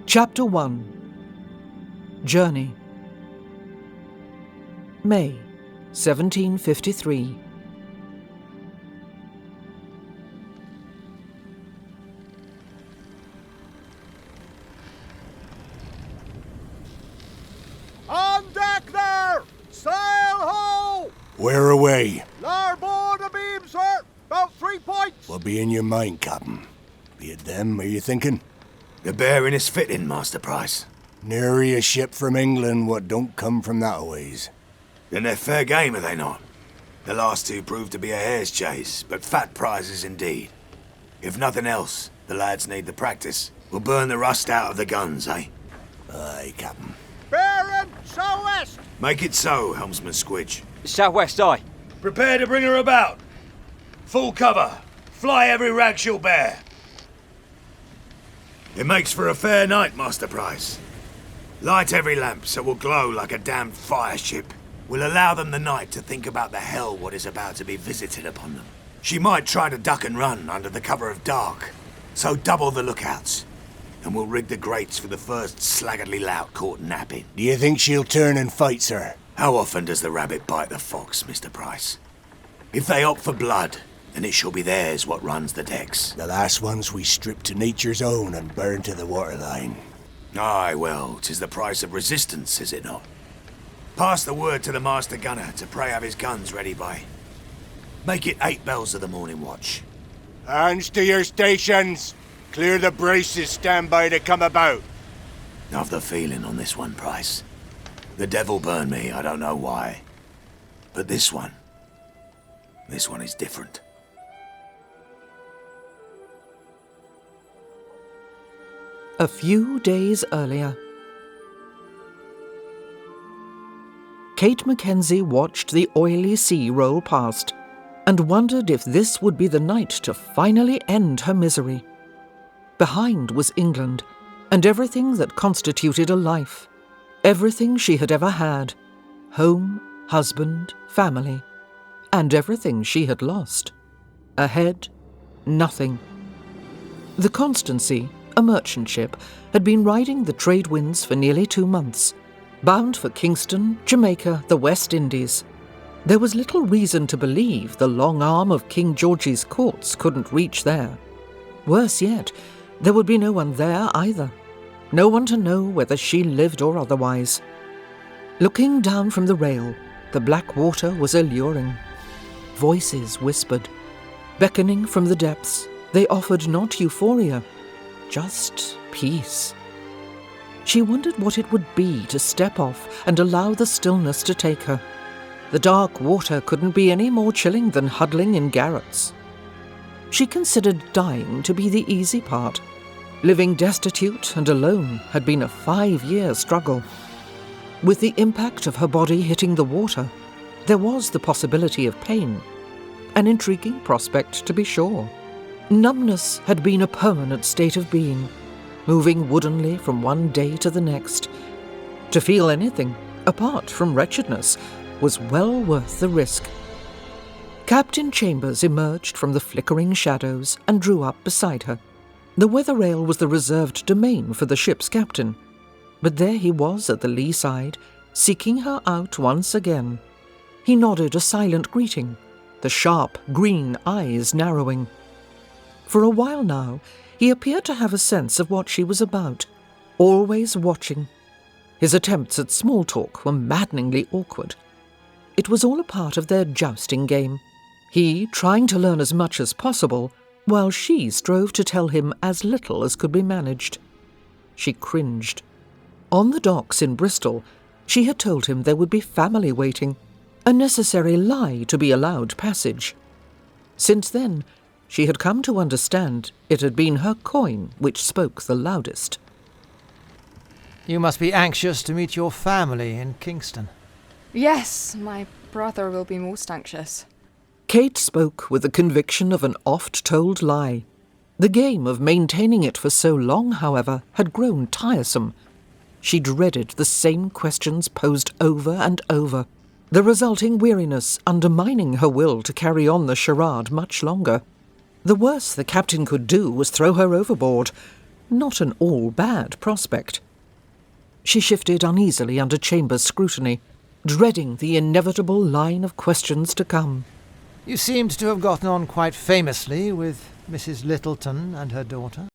Chapter 1. Journey. May, 1753. On deck there! Sail ho! Where away? Larboard abeam, sir! About 3 points! What be in your mind, Captain? Be it them, are you thinking? The bearing is fitting, Master Price. Nary a ship from England what don't come from that ways. Then they're fair game, are they not? The last two proved to be a hare's chase, but fat prizes indeed. If nothing else, the lads need the practice. We'll burn the rust out of the guns, eh? Aye, Captain. Bearing southwest! Make it so, Helmsman Squidge. Southwest, aye. Prepare to bring her about. Full cover. Fly every rag she'll bear. It makes for a fair night, Master Price. Light every lamp so we'll glow like a damned fire ship. We'll allow them the night to think about the hell what is about to be visited upon them. She might try to duck and run under the cover of dark, so double the lookouts. And we'll rig the grates for the first slaggardly lout caught napping. Do you think she'll turn and fight, sir? How often does the rabbit bite the fox, Mr. Price? If they opt for blood, then it shall be theirs what runs the decks. The last ones we stripped to nature's own and burned to the waterline. Aye, well, 'tis the price of resistance, is it not? Pass the word to the master gunner to pray have his guns ready by. Make it 8 bells of the morning watch. Hands to your stations! Clear the braces, stand by to come about. I've the feeling on this one, Price. The devil burn me, I don't know why. But this one is different. A few days earlier. Kate Mackenzie watched the oily sea roll past and wondered if this would be the night to finally end her misery. Behind was England, and everything that constituted a life, everything she had ever had, home, husband, family, and everything she had lost. Ahead, nothing. The Constancy, a merchant ship, had been riding the trade winds for nearly 2 months, bound for Kingston, Jamaica, the West Indies. There was little reason to believe the long arm of King George's courts couldn't reach there. Worse yet, there would be no one there either. No one to know whether she lived or otherwise. Looking down from the rail, the black water was alluring. Voices whispered. Beckoning from the depths, they offered not euphoria, just peace. She wondered what it would be to step off and allow the stillness to take her. The dark water couldn't be any more chilling than huddling in garrets. She considered dying to be the easy part. Living destitute and alone had been a 5-year struggle. With the impact of her body hitting the water, there was the possibility of pain. An intriguing prospect, to be sure. Numbness had been a permanent state of being, moving woodenly from one day to the next. To feel anything, apart from wretchedness, was well worth the risk. Captain Chambers emerged from the flickering shadows and drew up beside her. The weather rail was the reserved domain for the ship's captain, but there he was at the lee side, seeking her out once again. He nodded a silent greeting, the sharp green eyes narrowing. For a while now, he appeared to have a sense of what she was about, always watching. His attempts at small talk were maddeningly awkward. It was all a part of their jousting game, he trying to learn as much as possible, while she strove to tell him as little as could be managed. She cringed. On the docks in Bristol, she had told him there would be family waiting, a necessary lie to be allowed passage. Since then, she had come to understand it had been her coin which spoke the loudest. You must be anxious to meet your family in Kingston. Yes, my brother will be most anxious. Kate spoke with the conviction of an oft-told lie. The game of maintaining it for so long, however, had grown tiresome. She dreaded the same questions posed over and over, the resulting weariness undermining her will to carry on the charade much longer. The worst the captain could do was throw her overboard, Not an all-bad prospect. She shifted uneasily under Chambers' scrutiny, dreading the inevitable line of questions to come. You seemed to have gotten on quite famously with Mrs. Littleton and her daughter.